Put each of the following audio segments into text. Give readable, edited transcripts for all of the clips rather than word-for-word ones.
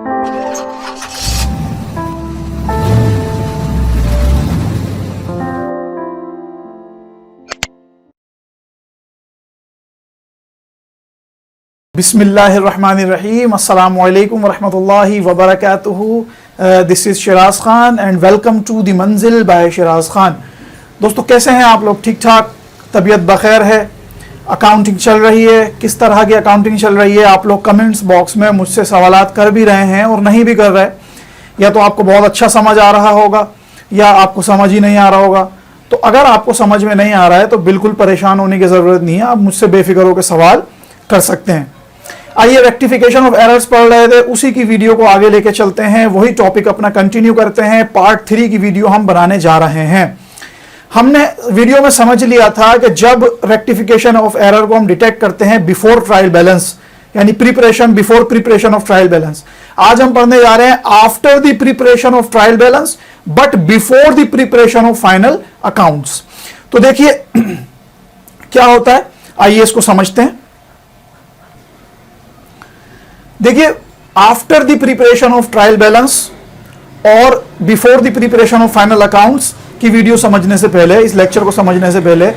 बिस्मिल्लाहिर्रहमानिर्रहीम, अस्सलामु अलैकुम वरहमतुल्लाहि वबरकातुहू। This is Shiraz Khan and welcome to the Manzil by Shiraz Khan. दोस्तों, कैसे हैं आप लोग? ठीक ठाक, तबीयत बखैर है? अकाउंटिंग चल रही है? किस तरह की अकाउंटिंग चल रही है? आप लोग कमेंट्स बॉक्स में मुझसे सवालात कर भी रहे हैं और नहीं भी कर रहे, या तो आपको बहुत अच्छा समझ आ रहा होगा या आपको समझ ही नहीं आ रहा होगा। तो अगर आपको समझ में नहीं आ रहा है तो बिल्कुल परेशान होने की ज़रूरत नहीं है, आप मुझसे बेफिक्र होकर सवाल कर सकते हैं। आइए, रेक्टिफिकेशन ऑफ एरर्स पढ़ रहे थे, उसी की वीडियो को आगे लेके चलते हैं, वही टॉपिक अपना कंटिन्यू करते हैं। पार्ट 3 की वीडियो हम बनाने जा रहे हैं। हमने वीडियो में समझ लिया था कि जब रेक्टिफिकेशन ऑफ एरर को हम डिटेक्ट करते हैं बिफोर ट्रायल बैलेंस, यानी preparation, before preparation of trial balance. आज हम पढ़ने जा रहे हैं after the preparation of trial balance but before the preparation of final accounts. तो देखिए क्या होता है, आइए इसको समझते हैं। देखिए, after the preparation of trial balance और before the preparation of final accounts की वीडियो समझने से पहले, इस लेक्चर को समझने से पहले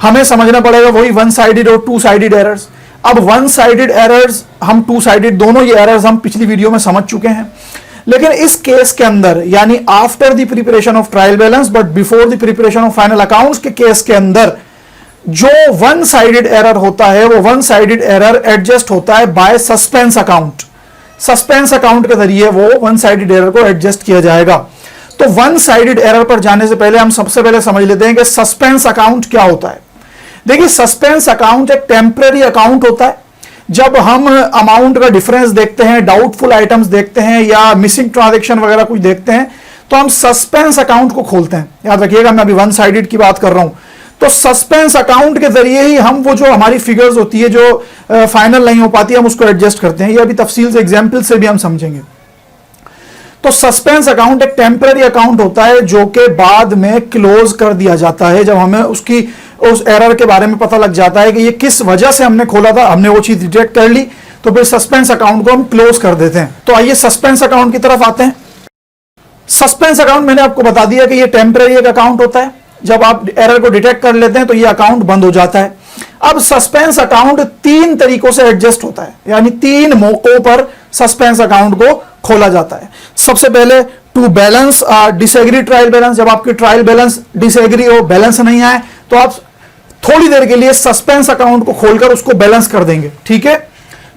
हमें समझना पड़ेगा वही वन साइडेड और टू साइडेड एरर्स। अब वन साइडेड एरर्स, हम टू साइडेड, दोनों ये एरर्स हम पिछली वीडियो में समझ चुके हैं। लेकिन इस केस के अंदर, यानी after the preparation of trial balance but before the preparation of final accounts के केस के अंदर जो वन साइडेड एरर होता है, वो वन साइडेड एरर एडजस्ट होता है by suspense account. Suspense account के जरिए वो वन साइडेड एरर को एडजस्ट किया जाएगा। तो वन साइडेड एरर पर जाने से पहले हम सबसे पहले समझ लेते हैं कि सस्पेंस अकाउंट क्या होता है। देखिए, सस्पेंस अकाउंट एक टेम्पररी अकाउंट होता है। जब हम अमाउंट का डिफरेंस देखते हैं, डाउटफुल आइटम्स देखते हैं या मिसिंग ट्रांजैक्शन वगैरह कुछ देखते हैं, तो हम सस्पेंस अकाउंट को खोलते हैं। याद रखिएगा, मैं अभी वन साइडेड की बात कर रहा हूं। तो सस्पेंस अकाउंट के जरिए ही हम वो जो हमारी फिगर्स होती है जो फाइनल नहीं हो पाती, हम उसको एडजस्ट करते हैं। ये अभी तफसील से एग्जांपल से भी हम समझेंगे। तो सस्पेंस अकाउंट एक टेम्पररी अकाउंट होता है जो कि बाद में क्लोज कर दिया जाता है। जब हमें उस एरर के बारे में पता लग जाता है कि ये किस वजह से हमने खोला था, हमने वो चीज डिटेक्ट कर ली, तो फिर सस्पेंस अकाउंट को हम क्लोज कर देते हैं। तो आइए सस्पेंस अकाउंट की तरफ आते हैं। सस्पेंस अकाउंट मैंने आपको बता दिया कि ये टेम्पररी एक अकाउंट होता है। जब आप एरर को डिटेक्ट कर लेते हैं तो ये अकाउंट बंद हो जाता है। अब सस्पेंस अकाउंट 3 तरीकों से एडजस्ट होता है, यानी 3 मौकों पर सस्पेंस अकाउंट को खोला जाता है। सबसे पहले to balance disagree trial balance. जब आपकी ट्रायल बैलेंस डिसएग्री हो, बैलेंस नहीं आए, तो आप थोड़ी देर के लिए सस्पेंस अकाउंट को खोलकर उसको बैलेंस कर देंगे, ठीक है।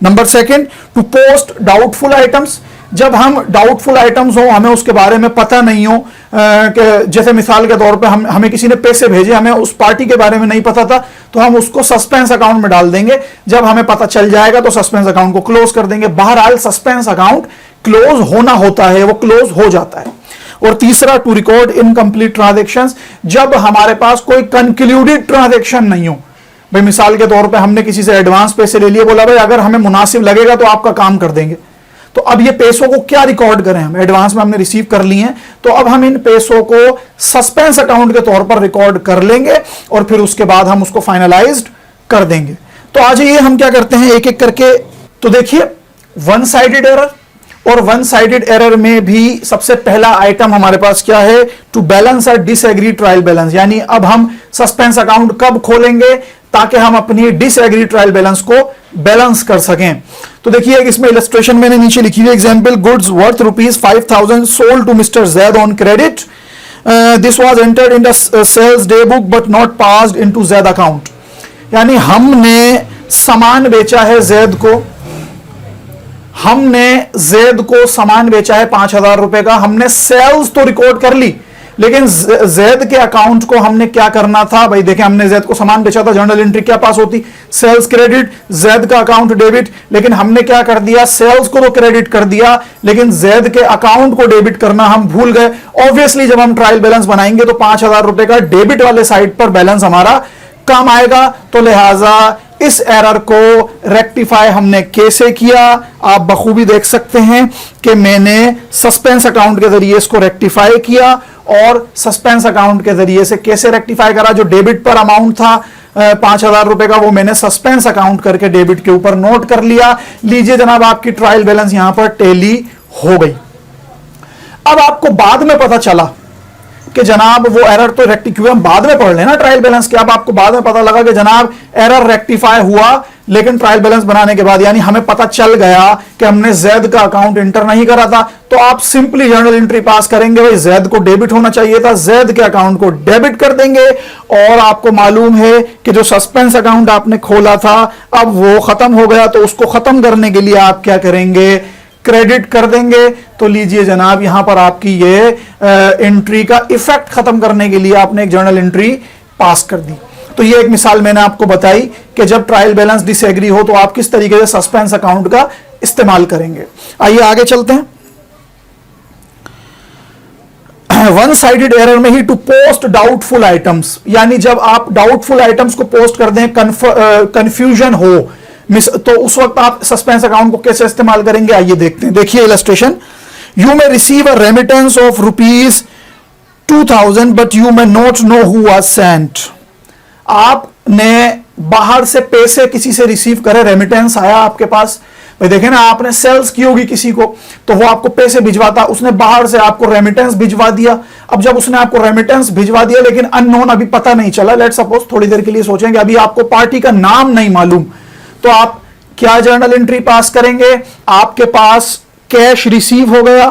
Number 2, to post doubtful items. जब हम डाउटफुल आइटम्स हो, हमें उसके बारे में पता नहीं हो, कि जैसे मिसाल के तौर पे हमें किसी ने पैसे भेजे, हमें उस पार्टी के बारे में नहीं पता था, तो हम उसको सस्पेंस अकाउंट में डाल देंगे। जब हमें पता चल जाएगा तो सस्पेंस अकाउंट को क्लोज कर देंगे। बहरहाल सस्पेंस अकाउंट क्लोज होना होता है, वो क्लोज हो जाता है। और तीसरा, टू रिकॉर्ड इनकम्प्लीट ट्रांजैक्शंस। जब हमारे पास कोई कंक्लूडेड ट्रांजैक्शन नहीं हो, भाई मिसाल के तौर पे हमने किसी से एडवांस पैसे ले लिए, बोला भाई अगर हमें मुनासिब लगेगा तो आपका काम कर देंगे। तो अब ये पैसों को क्या रिकॉर्ड करें, हम एडवांस में हमने रिसीव कर लिए हैं, तो अब हम इन पैसों को सस्पेंस अकाउंट के तौर पर रिकॉर्ड कर लेंगे और फिर उसके बाद हम उसको फाइनलाइज्ड कर देंगे। तो आज ये हम क्या करते हैं एक एक करके। तो देखिए, वन साइडेड एरर और वन साइडेड एरर में भी सबसे पहला आइटम हमारे पास क्या है, टू बैलेंस और डिसएग्री ट्रायल बैलेंस। यानी अब हम सस्पेंस अकाउंट कब खोलेंगे ताकि हम अपनी डिसएग्री ट्रायल बैलेंस को बैलेंस कर सकें। तो देखिए, इसमें इलस्ट्रेशन मैंने नीचे लिखी हुई example, goods worth ₹5,000 sold to mister Zaid on credit, this was entered in the sales day book but not passed into Zaid account. यानी हमने सामान बेचा है जैद को, हमने जैद को सामान बेचा है 5,000 रुपए का, हमने सेल्स तो रिकॉर्ड कर ली, लेकिन जैद के अकाउंट को हमने क्या करना था, भाई देखें हमने जैद को सामान बेचा था, जर्नल एंट्री क्या पास होती, सेल्स क्रेडिट, जैद का अकाउंट डेबिट। लेकिन हमने क्या कर दिया, सेल्स को तो क्रेडिट कर दिया लेकिन जैद के अकाउंट को डेबिट करना हम भूल गए। ऑब्वियसली जब हम ट्रायल बैलेंस बनाएंगे तो 5,000 रुपए का डेबिट वाले साइड पर बैलेंस हमारा कम आएगा। तो लिहाजा इस एरर को रेक्टिफाई हमने कैसे किया, आप बखूबी देख सकते हैं कि मैंने सस्पेंस अकाउंट के जरिए इसको रेक्टिफाई किया। और सस्पेंस अकाउंट के जरिए से कैसे रेक्टिफाई करा, जो डेबिट पर अमाउंट था 5,000 रुपए का, वो मैंने सस्पेंस अकाउंट करके डेबिट के ऊपर नोट कर लिया। लीजिए जनाब, आपकी ट्रायल बैलेंस यहां पर टैली हो गई। अब आपको बाद में पता चला कि जनाब वो एरर तो रेक्टिफाई हम बाद में पढ़ लेना ट्रायल बैलेंस के, अब आपको बाद में पता लगा कि जनाब एरर रेक्टिफाई हुआ लेकिन ट्रायल बैलेंस बनाने के बाद, यानी हमें पता चल गया कि हमने जैद का अकाउंट इंटर नहीं करा था, तो आप सिंपली जर्नल एंट्री पास करेंगे, भाई जैद को डेबिट होना चाहिए था, जैद के अकाउंट को डेबिट कर देंगे। और आपको मालूम है कि जो सस्पेंस अकाउंट आपने खोला था अब वो खत्म हो गया, तो उसको खत्म करने के लिए आप क्या करेंगे, क्रेडिट कर देंगे। तो लीजिए जनाब यहां पर आपकी ये एंट्री का इफेक्ट खत्म करने के लिए आपने एक जर्नल एंट्री पास कर दी। तो ये एक मिसाल मैंने आपको बताई कि जब ट्रायल बैलेंस डिसएग्री हो तो आप किस तरीके से सस्पेंस अकाउंट का इस्तेमाल करेंगे। आइए आगे चलते हैं। वन साइडेड एरर में ही टू पोस्ट डाउटफुल आइटम्स, यानी जब आप डाउटफुल आइटम्स को पोस्ट कर दें, कंफ्यूजन हो, तो उस वक्त आप सस्पेंस अकाउंट को कैसे इस्तेमाल करेंगे, आइए देखते हैं। देखिए illustration, you may receive a remittance of ₹2000 but you may not know who was sent. आपने बाहर से पैसे किसी से रिसीव करे, रेमिटेंस आया आपके पास, भाई देखें ना, आपने सेल्स की होगी किसी को तो वो आपको पैसे भिजवाता, उसने बाहर से आपको रेमिटेंस भिजवा दिया। अब जब उसने आपको रेमिटेंस भिजवा दिया लेकिन अननोन, अभी पता नहीं चला, लेट सपोज थोड़ी देर के लिए सोचेंगे, अभी आपको पार्टी का नाम नहीं मालूम, तो आप क्या जर्नल एंट्री पास करेंगे, आपके पास कैश रिसीव हो गया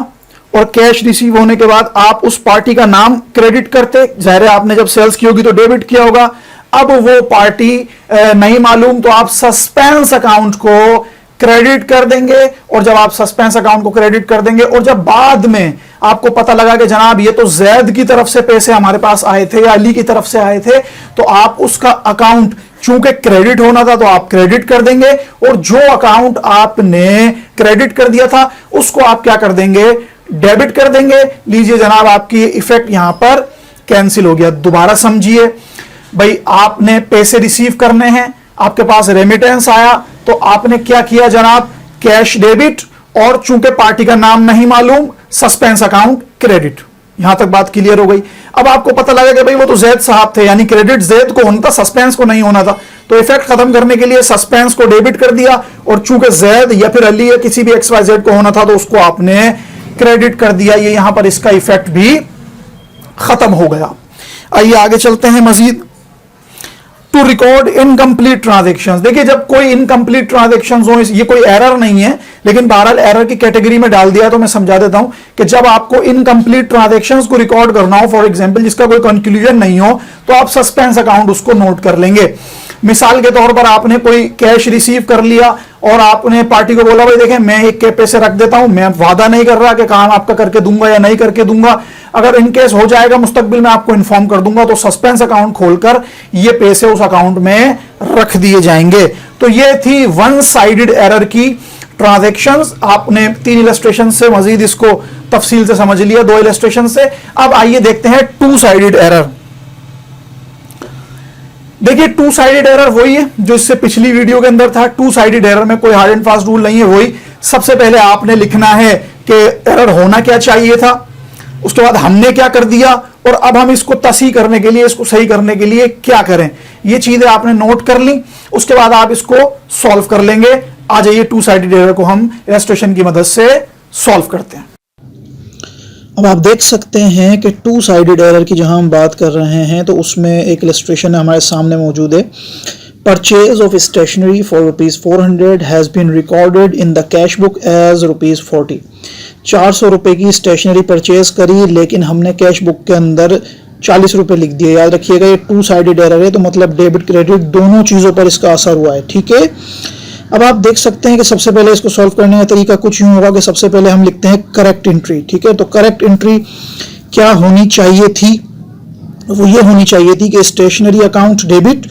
और कैश रिसीव होने के बाद आप उस पार्टी का नाम क्रेडिट करते, जाहिर है आपने जब सेल्स की होगी तो डेबिट किया होगा। अब वो पार्टी नहीं मालूम तो आप सस्पेंस अकाउंट को क्रेडिट कर देंगे, और जब आप सस्पेंस अकाउंट को क्रेडिट कर देंगे और जब बाद में आपको पता लगा कि जनाब ये तो जैद की तरफ से पैसे हमारे पास आए थे या अली की तरफ से आए थे, तो आप उसका अकाउंट चूंकि क्रेडिट होना था तो आप क्रेडिट कर देंगे, और जो अकाउंट आपने क्रेडिट कर दिया था उसको आप क्या कर देंगे, डेबिट कर देंगे। लीजिए जनाब आपकी इफेक्ट यहां पर कैंसिल हो गया। दोबारा समझिए, भाई आपने पैसे रिसीव करने हैं, आपके पास रेमिटेंस आया, तो आपने क्या किया जनाब, कैश डेबिट, और चूंकि पार्टी का नाम नहीं मालूम, सस्पेंस अकाउंट क्रेडिट। यहां तक बात क्लियर हो गई। अब आपको पता लगा कि भाई वो तो जैद साहब थे, यानी क्रेडिट जैद को होना था, सस्पेंस को नहीं होना था, तो इफेक्ट खत्म करने के लिए सस्पेंस को डेबिट कर दिया, और चूंकि जैद या फिर अली या किसी भी XYZ को होना था तो उसको आपने क्रेडिट कर दिया। ये यहां पर इसका इफेक्ट भी खत्म हो गया। आइए आगे चलते हैं मजीद। टू रिकॉर्ड इनकम्प्लीट ट्रांजेक्शंस, देखिए जब कोई इनकम्प्लीट ट्रांजेक्शंस हो, ये कोई एरर नहीं है लेकिन बहरहाल एरर की कैटेगरी में डाल दिया तो मैं समझा देता हूं कि जब आपको इनकम्प्लीट ट्रांजेक्शंस को रिकॉर्ड करना हो, फॉर एग्जांपल जिसका कोई कंक्लूजन नहीं हो, तो आप सस्पेंस अकाउंट उसको नोट कर लेंगे। मिसाल के तौर पर आपने कोई कैश रिसीव कर लिया और आपने पार्टी को बोला भाई देखें मैं एक के पैसे रख देता हूं, मैं वादा नहीं कर रहा कि काम आपका करके दूंगा या नहीं करके दूंगा, अगर इनकेस हो जाएगा मुस्तकबिल में आपको इन्फॉर्म कर दूंगा, तो सस्पेंस अकाउंट खोलकर ये पैसे उस अकाउंट में रख दिए जाएंगे। तो ये थी वन साइडेड एरर की ट्रांजैक्शंस। आपने 3 इलस्ट्रेशन से मजीद इसको तफसील से समझ लिया, 2 इलस्ट्रेशन से। अब आइए देखते हैं टू साइडेड एरर। देखिए टू साइडेड एरर वही है जो इससे पिछली वीडियो के अंदर था। टू साइडेड एरर में कोई हार्ड एंड फास्ट रूल नहीं है, वही सबसे पहले आपने लिखना है कि एरर होना क्या चाहिए था, उसके बाद हमने क्या कर दिया, और अब हम इसको तसही करने के लिए, इसको सही करने के लिए क्या करें, ये चीजें आपने नोट कर ली। उसके बाद आप इसको सॉल्व कर लेंगे। आ जाइए टू साइडेड एरर को हम इलस्ट्रेशन की मदद से सॉल्व करते हैं। अब आप देख सकते हैं कि टू साइडेड एरर की जहां हम बात कर रहे हैं तो उसमें एक इलस्ट्रेशन हमारे सामने मौजूद है। Purchase of stationery for ₹400 has been recorded in the cash book as ₹40। 400 रुपये की स्टेशनरी परचेज करी लेकिन हमने कैश बुक के अंदर 40 रुपये लिख दिए। याद रखिएगा ये टू साइडेड एरर है, तो मतलब डेबिट क्रेडिट दोनों चीज़ों पर इसका असर हुआ है। ठीक है, अब आप देख सकते हैं कि सबसे पहले इसको सॉल्व करने का तरीका कुछ यूं होगा कि सबसे पहले हम लिखते हैं करेक्ट एंट्री। ठीक है, तो करेक्ट एंट्री क्या होनी चाहिए थी, वो ये होनी चाहिए थी कि स्टेशनरी अकाउंट डेबिट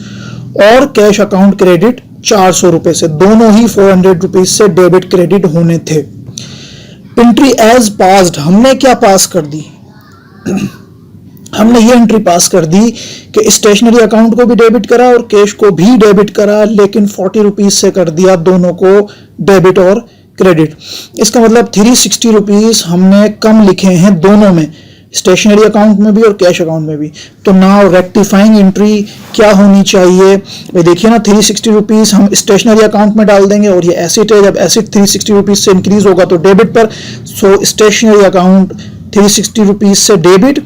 और कैश अकाउंट क्रेडिट 400 रुपये से, दोनों ही 400 रुपीज से डेबिट क्रेडिट होने थे। एंट्री एज पास्ड, हमने क्या पास कर दी हमने ये एंट्री पास कर दी कि स्टेशनरी अकाउंट को भी डेबिट करा और कैश को भी डेबिट करा, लेकिन 40 रुपीज से कर दिया दोनों को डेबिट और क्रेडिट। इसका मतलब 360 रुपीज हमने कम लिखे हैं दोनों में, स्टेशनरी अकाउंट में भी और कैश अकाउंट में भी। तो नाउ रेक्टिफाइंग एंट्री क्या होनी चाहिए, भाई देखिए ना 360 रुपीज़ हम स्टेशनरी अकाउंट में डाल देंगे और ये एसिड है, जब एसिड 360 रुपीज़ से इंक्रीज होगा तो डेबिट पर, सो स्टेशनरी अकाउंट 360 रुपीज़ से डेबिट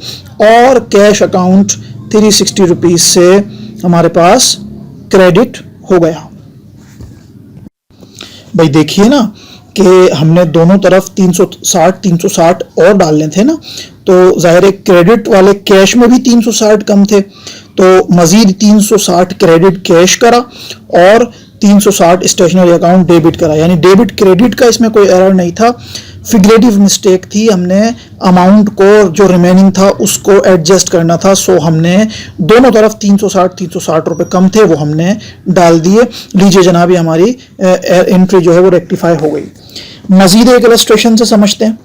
और कैश अकाउंट 360 रुपीज़ से हमारे पास क्रेडिट हो गया। भाई देखिए ना कि हमने दोनों तरफ 360 और डालने थे ना, तो जाहिर है क्रेडिट वाले कैश में भी 360 कम थे, तो मजीद 360 क्रेडिट कैश करा और 360 स्टेशनरी अकाउंट डेबिट करा, यानी डेबिट क्रेडिट का इसमें कोई एरर नहीं था, फिगरेटिव मिस्टेक थी, हमने अमाउंट को जो रिमेनिंग था उसको एडजस्ट करना था। सो हमने दोनों तरफ 360 रुपए कम थे वो हमने डाल दिए। लीजिए जनाब ये हमारी एंट्री जो है वो रेक्टिफाई हो गई। मजीद एक इलस्ट्रेशन से समझते हैं।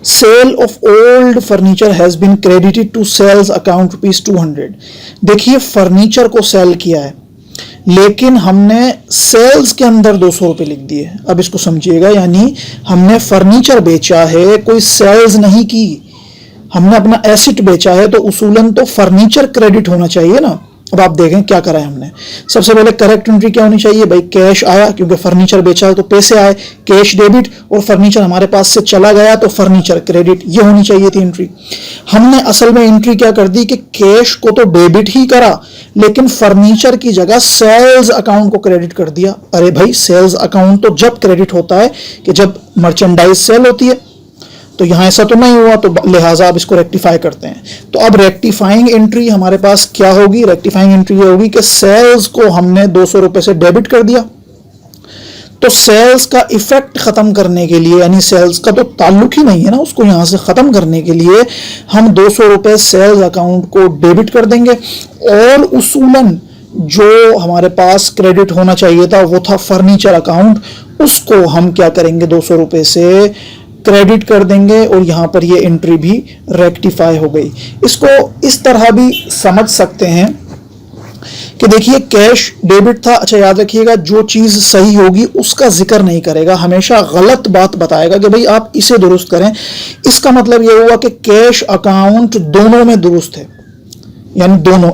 Sale of old furniture has been credited to sales account ₹200। देखिए फर्नीचर को सेल किया है लेकिन हमने सेल्स के अंदर 200 रुपये लिख दिए। अब इसको समझिएगा, यानी हमने फर्नीचर बेचा है, कोई सेल्स नहीं की, हमने अपना एसेट बेचा है, तो उसूलन तो फर्नीचर क्रेडिट होना चाहिए ना। अब आप देखें क्या करा है हमने। सबसे पहले करेक्ट एंट्री क्या होनी चाहिए, भाई कैश आया क्योंकि फर्नीचर बेचा है तो पैसे आए, कैश डेबिट, और फर्नीचर हमारे पास से चला गया तो फर्नीचर क्रेडिट, ये होनी चाहिए थी एंट्री। हमने असल में एंट्री क्या कर दी कि कैश को तो डेबिट ही करा लेकिन फर्नीचर की जगह सेल्स अकाउंट को क्रेडिट कर दिया। अरे भाई सेल्स अकाउंट तो जब क्रेडिट होता है कि जब मर्चेंडाइज सेल होती है, तो यहां ऐसा तो नहीं हुआ, तो लिहाजा आप इसको रेक्टिफाई करते हैं। तो अब रेक्टिफाइंग एंट्री हमारे पास क्या होगी, रेक्टिफाइंग एंट्री ये होगी कि सेल्स को हमने 200 रुपए से डेबिट कर दिया, तो सेल्स का इफेक्ट खत्म करने के लिए, यानी सेल्स का तो ताल्लुक ही नहीं है ना, उसको यहां से खत्म करने के लिए हम 200 रुपए सेल्स अकाउंट को डेबिट कर देंगे और उसूलन जो हमारे पास क्रेडिट होना चाहिए था वो था फर्नीचर अकाउंट, उसको हम क्या करेंगे 200 रुपए से क्रेडिट कर देंगे और यहां पर ये एंट्री भी रेक्टिफाई हो गई। इसको इस तरह भी समझ सकते हैं कि देखिए कैश डेबिट था। अच्छा याद रखिएगा जो चीज सही होगी उसका जिक्र नहीं करेगा, हमेशा गलत बात बताएगा कि भाई आप इसे दुरुस्त करें। इसका मतलब यह हुआ कि कैश अकाउंट दोनों में दुरुस्त है, यानी दोनों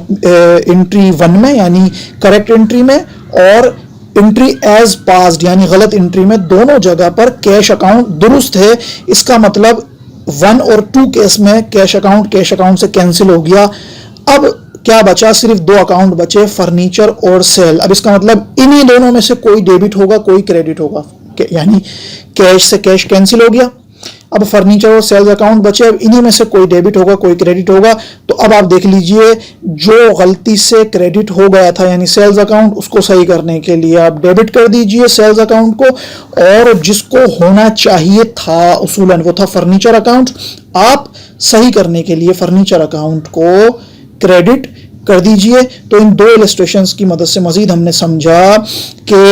एंट्री 1 में यानी करेक्ट एंट्री में और एंट्री एज पास्ड यानी गलत एंट्री में, दोनों जगह पर कैश अकाउंट दुरुस्त है। इसका मतलब 1 और 2 केस में कैश अकाउंट से कैंसिल हो गया। अब क्या बचा, सिर्फ 2 अकाउंट बचे, फर्नीचर और सेल। अब इसका मतलब इन्हीं दोनों में से कोई डेबिट होगा कोई क्रेडिट होगा, यानी कैश से कैश कैंसिल हो गया, अब फर्नीचर और सेल्स अकाउंट बचे, अब इन्हीं में से कोई डेबिट होगा कोई क्रेडिट होगा। तो अब आप देख लीजिए जो गलती से क्रेडिट हो गया था यानी सेल्स अकाउंट, उसको सही करने के लिए आप डेबिट कर दीजिए सेल्स अकाउंट को, और जिसको होना चाहिए था उसूलन वो था फर्नीचर अकाउंट, आप सही करने के लिए फर्नीचर अकाउंट को क्रेडिट कर दीजिए। तो इन 2 इलस्ट्रेशंस की मदद से मजीद हमने समझा कि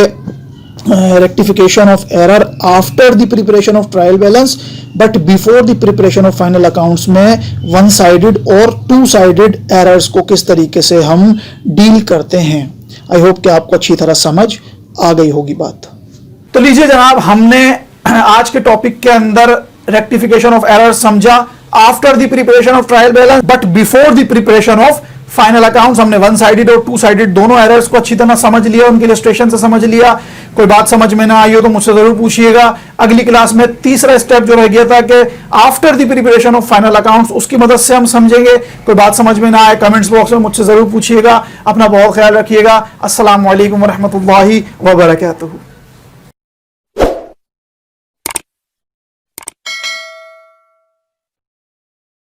rectification of error after the preparation of trial balance but before the preparation of final accounts में one sided और two sided errors को किस तरीके से हम डील करते हैं। आई होप कि आपको अच्छी तरह समझ आ गई होगी बात। तो लीजिए जनाब, हमने आज के टॉपिक के अंदर रेक्टिफिकेशन ऑफ एरर समझा after the preparation of trial balance but before the preparation of final accounts. हमने 1 साइडेड और 2 साइडेड दोनों एरर्स को अच्छी तरह समझ लिया, उनकी इलस्ट्रेशन से समझ लिया। कोई बात समझ में ना आई हो तो मुझसे जरूर पूछिएगा। अगली क्लास में तीसरा स्टेप जो रह गया था कि after the preparation of final accounts, उसकी मदद से हम समझेंगे। कोई बात समझ में ना आए कमेंट्स बॉक्स में मुझसे जरूर पूछिएगा। अपना बहुत ख्याल रखिएगा। अस्सलाम वालेकुम व रहमतुल्लाहि व बरकातहू।